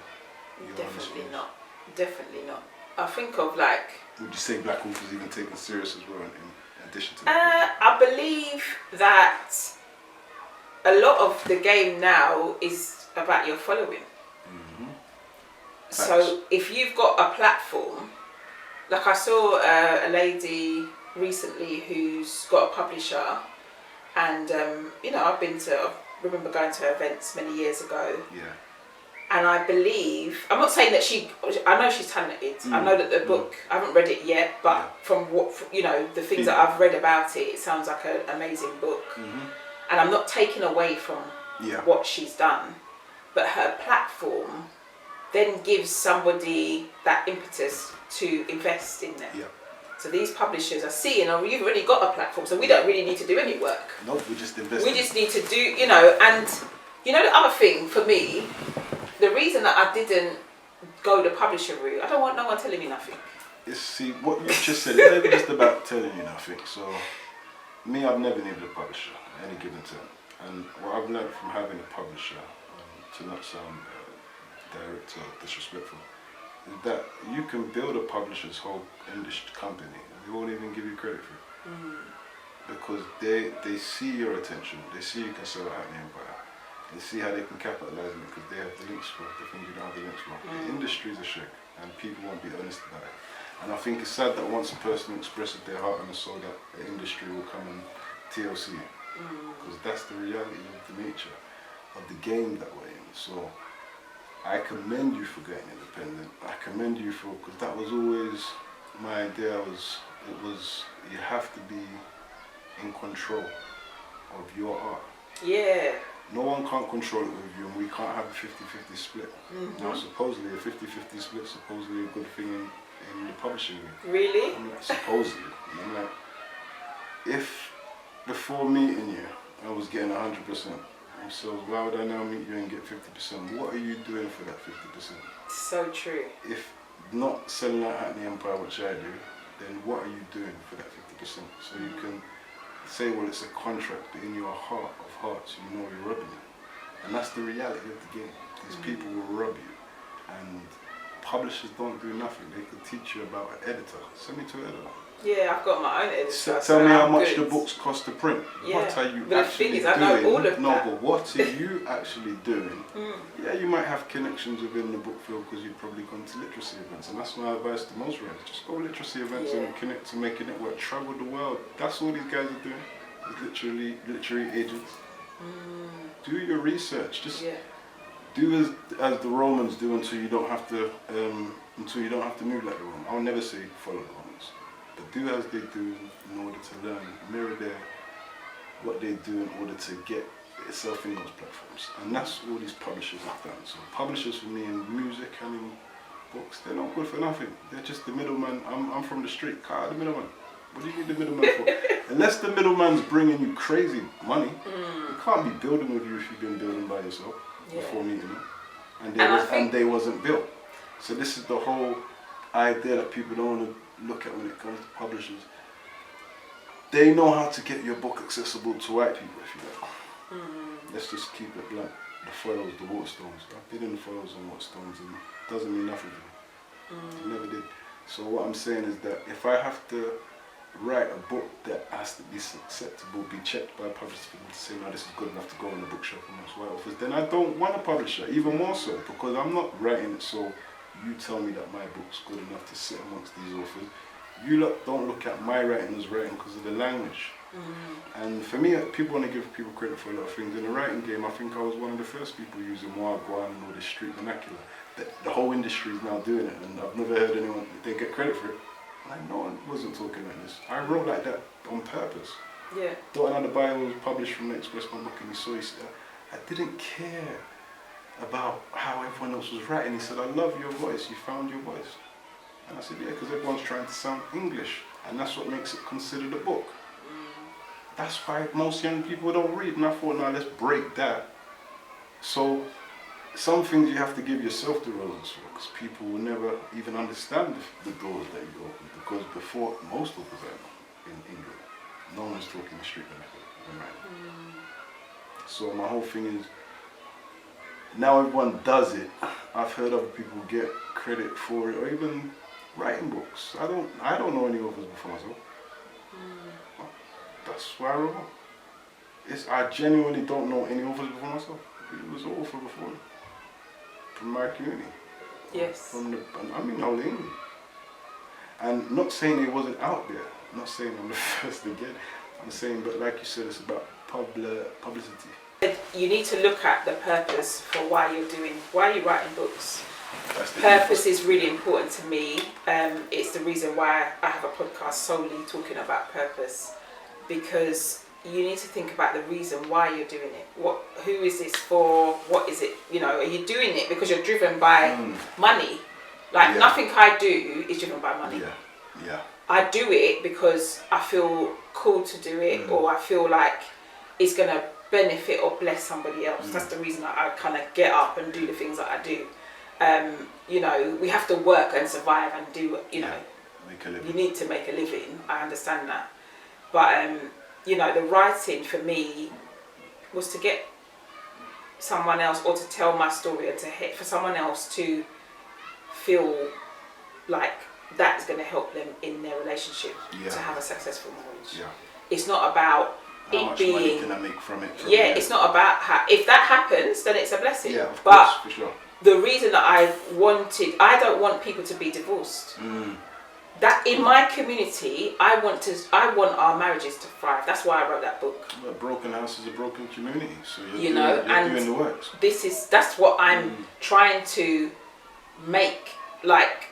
Definitely not. Definitely not. I think of like... Would you say black authors even taken serious as well in addition to I believe that a lot of the game now is about your following. So if you've got a platform, like I saw a lady recently who's got a publisher, and I remember going to her events many years ago. And I believe, I'm not saying that I know she's talented. I know that the book, I haven't read it yet, but from the things that I've read about it, it sounds like an amazing book. And I'm not taking away from what she's done, but her platform then gives somebody that impetus to invest in them. So these publishers are seeing, oh, you've already got a platform, so we don't really need to do any work. No, we just invest. We just need to do, you know, and you know the other thing for me, the reason that I didn't go the publisher route, I don't want no one telling me nothing. See, what you just said, it's never just about telling you nothing. So, me, I've never needed a publisher at any given time. And what I've learned from having a publisher, to not sound direct or disrespectful, is that you can build a publisher's whole industry company and they won't even give you credit for it. Because they see your attention, they see you can sell a Hackney Empire, they see how they can capitalize on it because they have the links for the things you don't have the links for. The industry's a shake and people won't be honest about it. And I think it's sad that once a person expresses their heart and soul that the industry will come and TLC it. Because that's the reality of the nature of the game that we're in. So I commend you for getting independent. I commend you for, because that was always my idea, you have to be in control of your art. Yeah. No one can't control it with you and we can't have a 50-50 split. Now supposedly a 50-50 split is supposedly a good thing in the publishing game. Really? I'm like, supposedly. And I'm like, if before meeting you I was getting 100%, so why would I now meet you and get 50%? What are you doing for that 50%? So true. If not selling out Hackney Empire, which I do, then what are you doing for that 50%? So you can say, well, it's a contract, but in your heart of hearts, you know you're robbing you. And that's the reality of the game. These people will rob you. And publishers don't do nothing. They could teach you about an editor. Send me to an editor. Yeah, I've got my own editor. Tell me how much the books cost to print. Yeah. What are you but actually the thing is, doing? I know all of no, that. but what are you actually doing? Yeah, you might have connections within the book field because you've probably gone to literacy events, and that's my advice to most writers. Just go literacy events and connect to make a network. Travel the world. That's all these guys are doing. It's literally literary agents. Do your research. Just do as the Romans do until you don't have to move like the Romans. I'll never say follow the Romans, but do as they do in order to learn, mirror what they do in order to get itself in those platforms. And that's all these publishers have done. So publishers for me in music and in books, they're not good for nothing. They're just the middleman. I'm from the street. Car the middleman. What do you need the middleman for? Unless the middleman's bringing you crazy money, you can't be building with you if you've been building by yourself before meeting them. And they wasn't built. So this is the whole idea that people don't want to look at when it comes to publishers. They know how to get your book accessible to white people, if you like. Let's just keep it blunt. The foils, the waterstones. I've been in the foils and waterstones and it doesn't mean nothing to me. It never did. So what I'm saying is that if I have to write a book that has to be acceptable, be checked by publishers for them to say, no, this is good enough to go in the bookshop amongst white authors, then I don't want a publisher, even more so, because I'm not writing it so you tell me that my book's good enough to sit amongst these authors. You lot don't look at my writing as writing because of the language. And for me, people want to give people credit for a lot of things. In the writing game, I think I was one of the first people using Wagwan and all this street vernacular. The whole industry is now doing it, and I've never heard anyone, they get credit for it. Like, no one wasn't talking like this. I wrote like that on purpose. Yeah. Dotting on the Bible was published from the Express, my book, and he saw, I didn't care about how everyone else was writing. He said, I love your voice, you found your voice. And I said, yeah, because everyone's trying to sound English, and that's what makes it considered a book. That's why most young people don't read, and I thought, now let's break that. So, some things you have to give yourself the roses for, because people will never even understand the doors that you open. Because before, most of the in England, no one was talking the street vernacular. So my whole thing is, now everyone does it. I've heard other people get credit for it, or even writing books. I don't know any authors before myself. That's why I wrote one. I genuinely don't know any authors before myself. It was an author before me. From my community. Yes. I mean, whole England. And not saying it wasn't out there. Not saying I'm the first again. I'm saying, but like you said, it's about publicity. You need to look at the purpose for why you're writing books. Purpose is really important to me. It's the reason why I have a podcast solely talking about purpose, because you need to think about the reason why you're doing it. Who is this for? What is it? You know, are you doing it because you're driven by money? Like nothing I do is driven by money. I do it because I feel called to do it, or I feel like it's gonna benefit or bless somebody else. That's the reason I kind of get up and do the things that I do. You know, we have to work and survive and do. You know, make a living. You need to make a living. I understand that, but you know, the writing for me was to get someone else, or to tell my story, or for someone else to feel like that's going to help them in their relationship to have a successful marriage. Yeah. It's not about how much money can I make from it? It's not about if that happens, then it's a blessing. Yeah, of but course, for sure. The reason that I don't want people to be divorced. That in my community, I want our marriages to thrive. That's why I wrote that book. A broken house is a broken community, so you're doing the works. That's what I'm trying to make, like,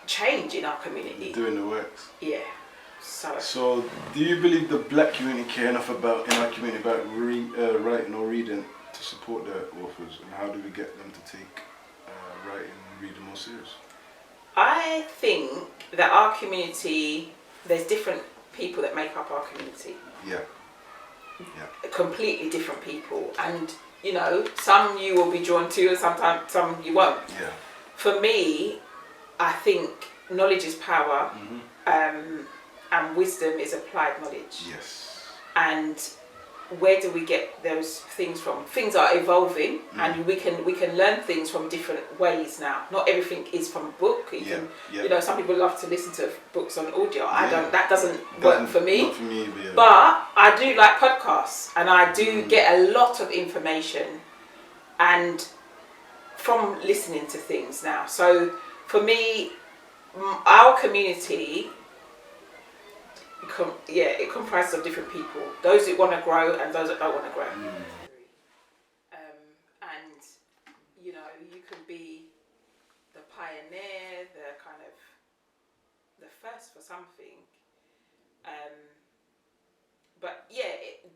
change in our community. You're doing the works. Yeah. So, do you believe the black community care enough in our community about writing or reading to support their authors, and how do we get them to take writing and reading more serious? I think that our community, there's different people that make up our community. Yeah. Completely different people, and you know, some you will be drawn to, and sometimes some you won't. Yeah. For me, I think knowledge is power, and wisdom is applied knowledge. Yes. And where do we get those things from? Things are evolving, and we can learn things from different ways now. Not everything is from a book. You know, some people love to listen to books on audio. I don't. That doesn't work for me. Not for me either. But I do like podcasts, and I do get a lot of information, and from listening to things now. So for me, our community, it comprises of different people. Those that want to grow and those that don't want to grow. And you know, you can be the pioneer, the kind of the first for something. But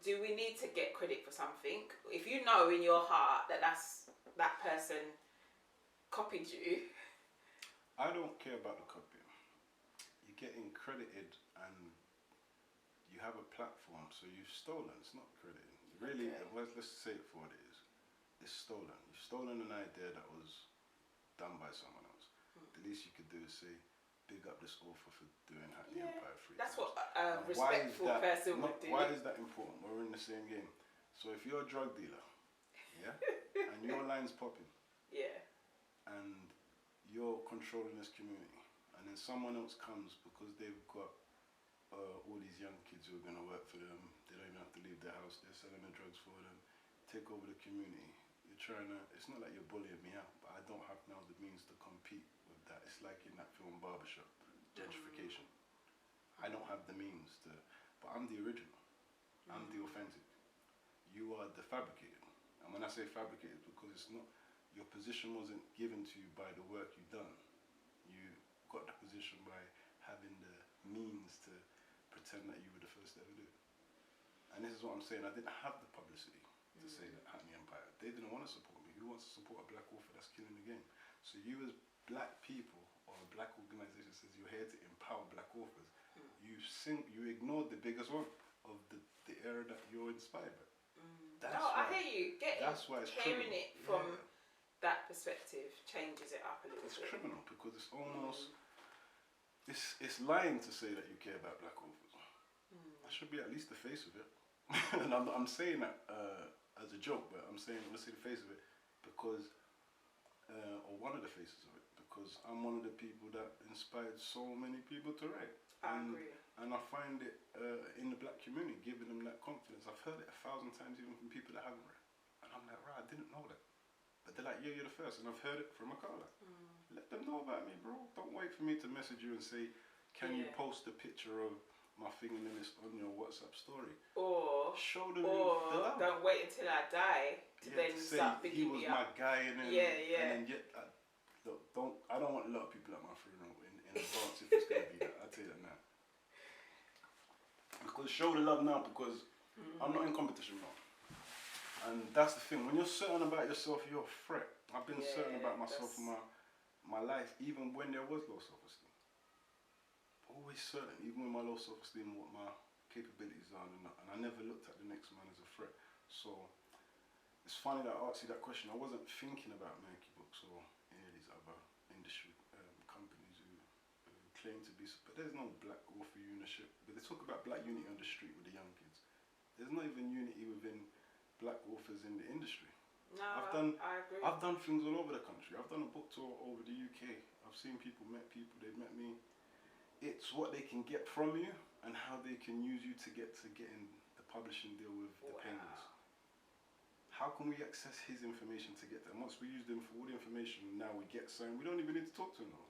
do we need to get credit for something? If you know in your heart that that person copied you. I don't care about the copying. You're getting credited and you have a platform, so you've stolen. It's not crediting. Really, let's say it for what it is. It's stolen. You've stolen an idea that was done by someone else. The least you could do is say, big up this author for doing Hackney Empire 3 That's times. what a respectful person would do. Why is that important? We're in the same game. So if you're a drug dealer, and your line's popping, and you're controlling this community, and then someone else comes because they've got all these young kids who are going to work for them, they don't even have to leave their house, they're selling the drugs for them, take over the community. You're trying to, it's not like you're bullying me out, but I don't have now the means to compete with that. It's like in that film Barbershop, gentrification. I don't have the means to, but I'm the original. I'm the authentic. You are the fabricated. And when I say fabricated, because it's not, your position wasn't given to you by the work you've done. You got the position by having the means to pretend that you were the first to ever do it. And this is what I'm saying. I didn't have the publicity to say that Hackney Empire. They didn't want to support me. Who wants to support a black author that's killing the game? So you as black people or a black organization says you're here to empower black authors. You ignored the biggest one of the era that you're inspired by. I hear you. That's why it's hearing criminal. It from that perspective changes it up a little bit. It's criminal because it's almost it's lying to say that you care about black authors. I should be at least the face of it. And I'm saying that as a joke, but I'm saying let's say the face of it because or one of the faces of it, because I'm one of the people that inspired so many people to write. I agree. And I find it in the black community, giving them that confidence. I've heard it 1,000 times even from people that haven't read. And I'm like, right, I didn't know that. But they're like, yeah, you're the first. And I've heard it from Akala. Let them know about me, bro. Don't wait for me to message you and say, can you post a picture of my fingernails on your WhatsApp story? Or show them the love. Don't wait until I die to then say start picking he was me my up. guy. And then, And then look, I don't want a lot of people at my funeral in advance if it's going to be that. I'll tell you that now. Because show the love now, because I'm not in competition now. And that's the thing, when you're certain about yourself, you're a threat. I've been certain about myself in my life, even when there was low self-esteem. always certain, even with my low self-esteem, what my capabilities are, and I never looked at the next man as a threat. So it's funny that I asked you that question. I wasn't thinking about Merky Books or any of these other industry companies who claim to be, but there's no black author unity. But they talk about black unity on the street with the young kids. There's not even unity within black authors in the industry. No, I agree. I've done things all over the country. I've done a book tour over the UK. I've seen people, met people, they've met me. It's what they can get from you and how they can use you to get in the publishing deal with the penguins. How can we access his information to get there? Once we use them for all the information, now we get something. We don't even need to talk to him now.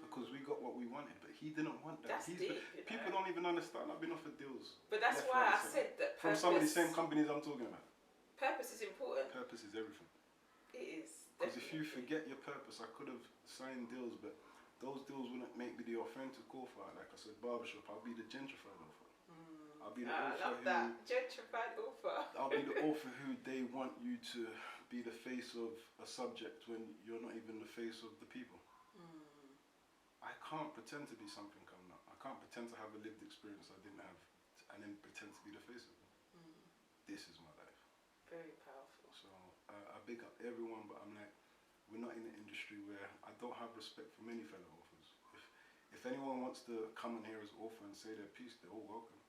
Because we got what we wanted, but he didn't want that. That's deep, people don't even understand. I've been offered deals. But that's why I said that from some of the same companies I'm talking about. Purpose is important. Purpose is everything. It is. Because if you forget your purpose, I could have signed deals, but those deals wouldn't make me the authentic author. Like I said, barbershop, I'll be the gentrified author. I'll be the author I love that. Gentrified author. I'll be the author who they want you to be the face of a subject when you're not even the face of the people. I can't pretend to be something I'm not. I can't pretend to have a lived experience I didn't have and then pretend to be the face of it. This is my life. Very powerful. So I big up everyone, but I'm like, we're not in an industry where I don't have respect for many fellow authors. If anyone wants to come in here as an author and say their piece, they're all welcome.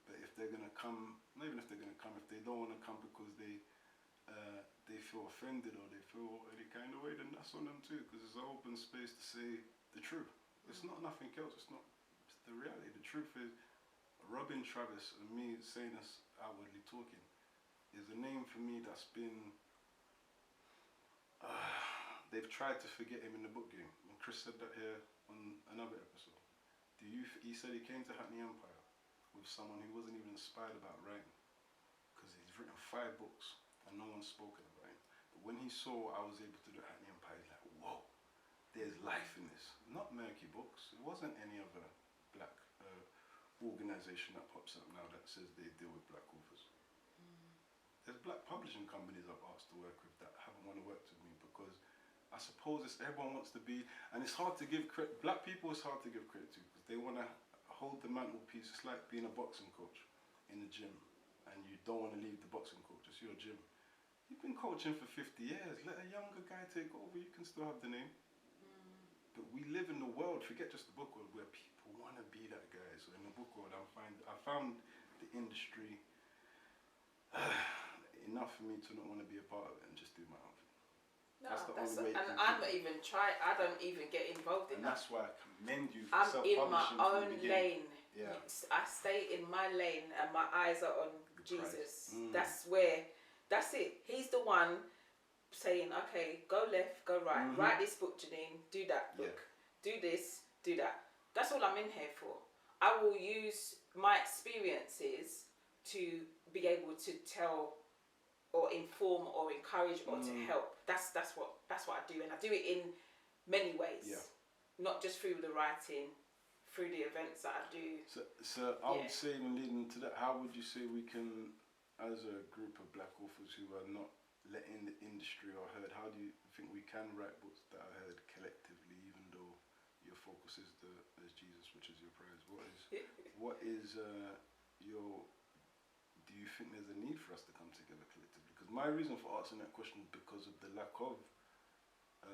But if they're going to come, not even if they're going to come, if they don't want to come because they feel offended or they feel any kind of way, then that's on them too, because it's an open space to say the truth. It's not nothing else. It's the reality. The truth is, Robin Travis and me saying this outwardly talking is a name for me that's been, they've tried to forget him in the book game. And Chris said that here on another episode. He said he came to Hackney Empire with someone who wasn't even inspired about writing, because he's written 5 books and no one's spoken about him. But when he saw what I was able to do at Hackney Empire, he's like, whoa, there's life in this. Not Merky Books. It wasn't any other black organisation that pops up now that says they deal with black authors. There's black publishing companies I've asked to work with that haven't want to work with me, because I suppose everyone wants to be, and it's hard to give credit. Black people, it's hard to give credit to, because they want to hold the mantelpiece. It's like being a boxing coach in the gym, and you don't want to leave the boxing coach. It's your gym. You've been coaching for 50 years. Let a younger guy take over. You can still have the name. But we live in the world, forget just the book world, where people want to be that guy. So in the book world, I found the industry enough for me to not want to be a part of it and just do my own thing. No, that's the only way. And I'm not even trying. I don't even get involved in and that. That's why I commend you for I'm in my own lane. Yeah. I stay in my lane, and my eyes are on Jesus. That's it. He's the one saying, okay, go left, go right. Write this book, Jernine. Do that book. Do this, do that. That's all I'm in here for. I will use my experiences to be able to tell or inform or encourage or to help. That's what I do, and I do it in many ways. Yeah. Not just through the writing, through the events that I do. So I would say, in leading to that, how would you say we can, as a group of black authors who are not let in the industry or heard, how do you think we can write books that are heard collectively, even though your focus is as Jesus, which is your prayers? What is your? Do you think there's a need for us to come together collectively? Because my reason for asking that question is because of the lack of.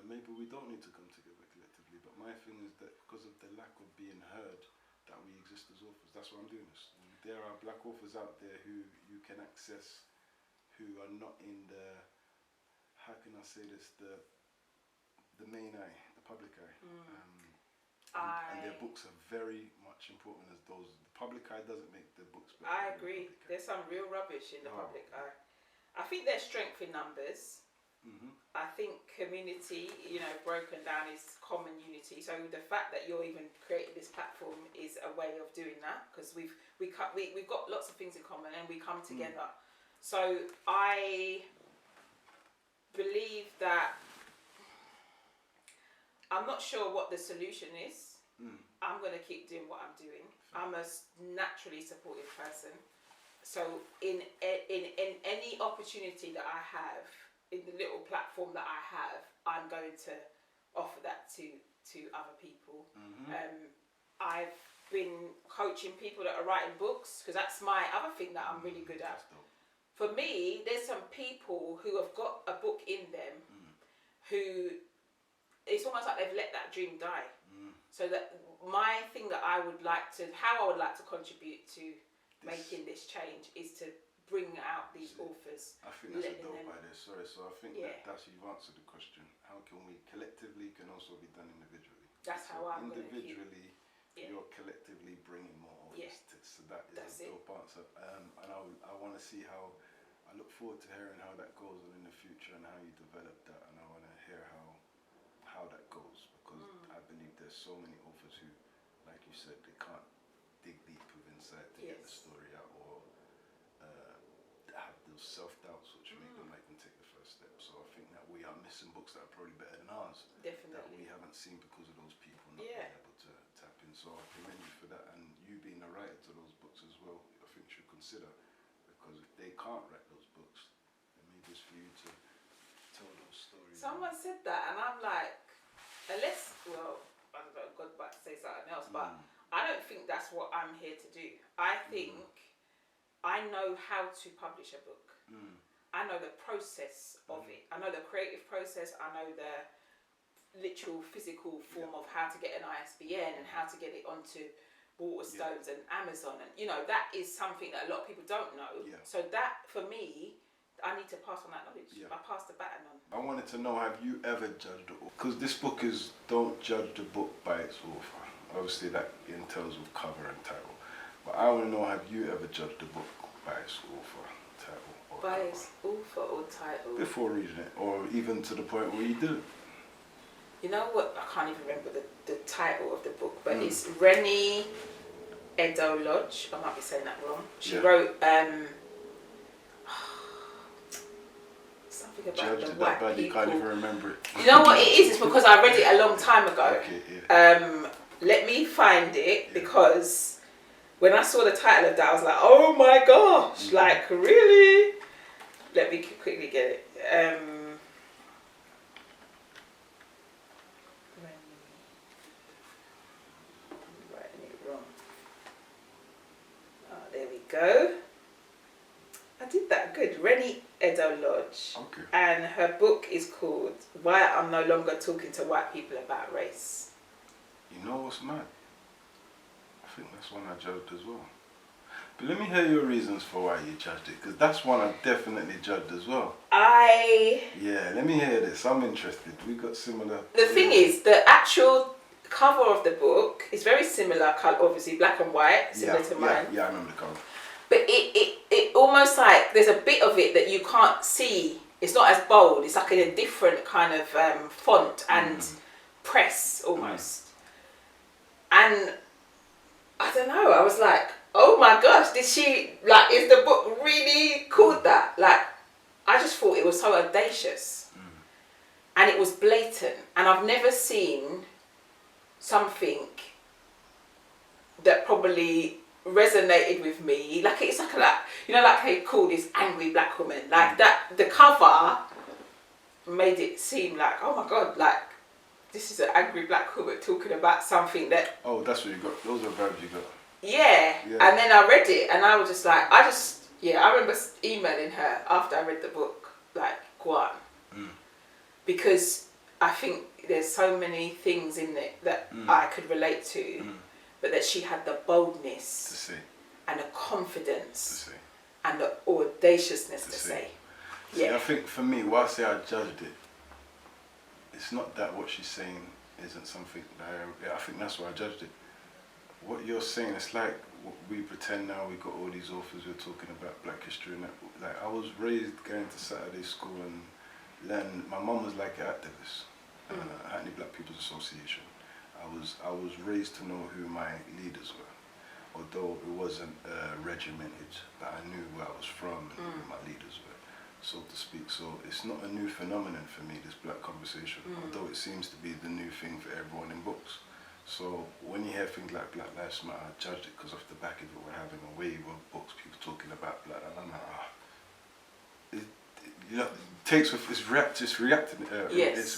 Maybe we don't need to come together collectively, but my thing is that because of the lack of being heard, that we exist as authors. That's why I'm doing this. And there are black authors out there who you can access, who are not in the, how can I say this, the main eye, the public eye. And their books are very much important as those. The public eye doesn't make their books better. I agree. There's some real rubbish in the public eye. I think there's strength in numbers. I think community, broken down is common unity. So the fact that you're even creating this platform is a way of doing that, because we've got lots of things in common and we come together. So I believe that I'm not sure what the solution is. I'm going to keep doing what I'm doing. I'm a naturally supportive person. So in any opportunity that I have, in the little platform that I have, I'm going to offer that to other people. I've been coaching people that are writing books, because that's my other thing that I'm really good at. That's dope. For me, there's some people who have got a book in them who, it's almost like they've let that dream die. So that my thing that how I would like to contribute to making this change is to bring out these authors. I think that's a dope idea. Sorry, so I think that's you've answered the question. How can we collectively can also be done individually? That's how I'm individually. You're collectively bringing more authors. So that is a dope answer. And I want to see how. I look forward to hearing how that goes in the future and how you develop that. And I want to hear how that goes, because I believe there's so many authors who, like you said, they can't dig deep within inside to get the story out, or have those self-doubts which make them take the first step. So I think that we are missing books that are probably better than ours. Definitely. That we haven't seen because of those people not being able to tap in. So I commend you for that, and you being a writer to those books as well, I think you should consider, because if they can't write those books, then maybe it's for you to tell those stories. Someone said that, and I'm like, unless, well, I don't know, God might say something else, but I don't think that's what I'm here to do. I think I know how to publish a book. I know the process of it. I know the creative process. I know the literal physical form of how to get an ISBN and how to get it onto Waterstones and Amazon, and that is something that a lot of people don't know. So that, for me, I need to pass on that knowledge. I pass the baton on. I wanted to know, have you ever judged a book? Because this book is don't judge the book by its author. Obviously that entails with cover and title. But I want to know, have you ever judged a book by its author, title, or by cover? its author or title? Before reading it, or even to the point where you didn't. You know what? I can't even remember the title of the book, but it's Jernine Lodge. I might be saying that wrong. She wrote something about Judged the it white that bad people. you can't even remember it. You know what it is? It's because I read it a long time ago. Okay, Let me find it, because when I saw the title of that, I was like, oh my gosh, like really? Let me quickly get it. I'm writing it wrong. Oh, there we go. I did that good. Jernine Lodge. Okay. And her book is called Why I'm No Longer Talking to White People About Race. You know what's mad? I think that's one I judged as well. But let me hear your reasons for why you judged it, because that's one I definitely judged as well. Yeah, let me hear this. I'm interested. We got similar. The thing is, the actual cover of the book is very similar, obviously black and white, similar to mine. Yeah, I remember the cover. But it almost like there's a bit of it that you can't see. It's not as bold. It's like in a different kind of font and press almost. And I don't know. I was like, oh my gosh, did she is the book really called that? Like, I just thought it was so audacious, and it was blatant. And I've never seen something that probably resonated with me. Like, it's like how you call this angry black woman. Like that, the cover made it seem like, oh my god, like this is an angry black woman talking about something that. Oh, that's what you got. Those are verbs you got. Yeah. And then I read it, and I was just like, I remember emailing her after I read the book, like, go on. Because I think there's so many things in it that I could relate to, but that she had the boldness to say, and the confidence to say, and the audaciousness to say. See, I think for me, why I say I judged it, it's not that what she's saying isn't something that I think that's why I judged it. What you're saying, it's like we pretend now we got all these authors who are talking about black history and that. Like, I was raised going to Saturday school and learn. My mum was like an activist, Hackney Black People's Association. I was raised to know who my leaders were, although it wasn't regimented, but I knew where I was from and who my leaders were, so to speak. So it's not a new phenomenon for me, this black conversation, although it seems to be the new thing for everyone in books. So when you hear things like Black Lives Matter, I judged it because off the back of it we're having a wave of books, people talking about black, and I'm like, it's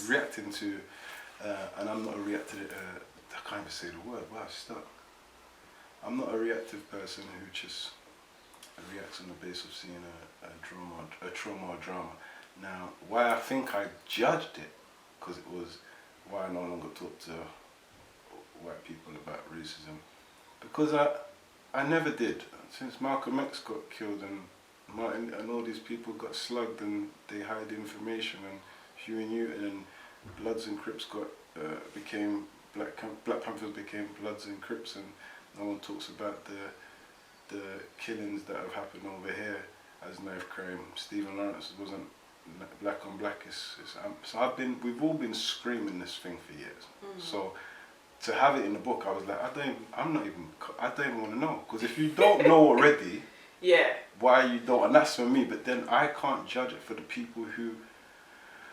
reacting to, and I'm not a reactor. I can't even say the word. Wow, stuck. I'm not a reactive person who just reacts on the basis of seeing a trauma or drama. Now, why I think I judged it, because it was why I no longer talk to white people about racism, because I never did. Since Malcolm X got killed and Martin and all these people got slugged and they hide information, and Huey Newton and Bloods and Crips became Black Panthers became Bloods and Crips, and no one talks about the killings that have happened over here as knife crime. Stephen Lawrence wasn't black on black. So we've all been screaming this thing for years. So to have it in the book, I was like, I don't even want to know, because if you don't know already, why you don't, and that's for me. But then I can't judge it for the people who.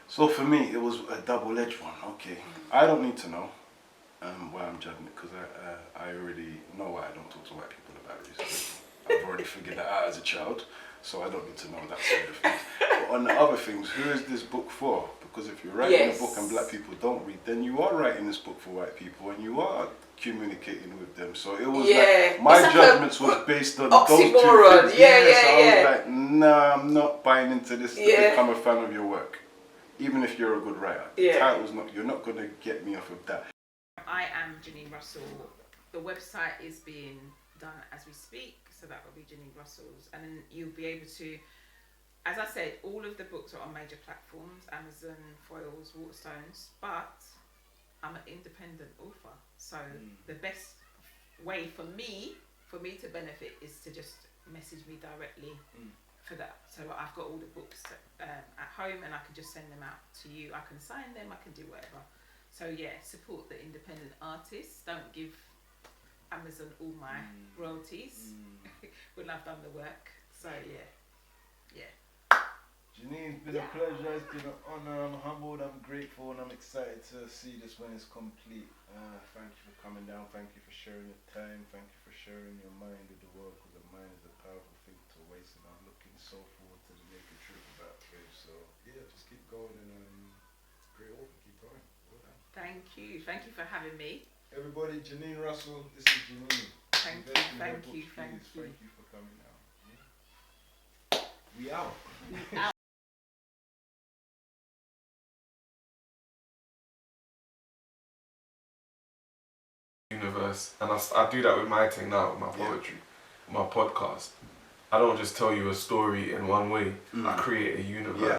So for me, it was a double-edged one. Okay, I don't need to know why I'm judging it, because I already know why I don't talk to white people about racism. I've already figured that out as a child, so I don't need to know that side of things. But on the other things, who is this book for? Because if you're writing a book and black people don't read, then you are writing this book for white people and you are communicating with them. So it was like, my judgments was based on those two things. So I was like, nah, I'm not buying into this to become a fan of your work. Even if you're a good writer. The title's not, you're not going to get me off of that. I am Jernine Russell. The website is being done as we speak, so that will be Jernine Russell's, and then you'll be able to, as I said, all of the books are on major platforms, Amazon, Foyles, Waterstones, but I'm an independent author, so the best way for me to benefit is to just message me directly for that. So I've got all the books at home and I can just send them out to you. I can sign them, I can do whatever. So yeah, support the independent artists. Don't give Amazon all my royalties when I've done the work. So yeah. Jernine, it's been a pleasure, it's been an honour. I'm humbled, I'm grateful, and I'm excited to see this when it's complete. Thank you for coming down, thank you for sharing your time, thank you for sharing your mind with the world, because the mind is a powerful thing to waste, and I'm looking so forward to the naked truth about faith. So yeah, just keep going and great work, keep going. Well done. Thank you for having me. Everybody, Jernine Russell, this is Jernine. Thank you for coming down. We out. Universe, and I do that with my thing now, with my poetry, my podcast. I don't just tell you a story in one way. I create a universe.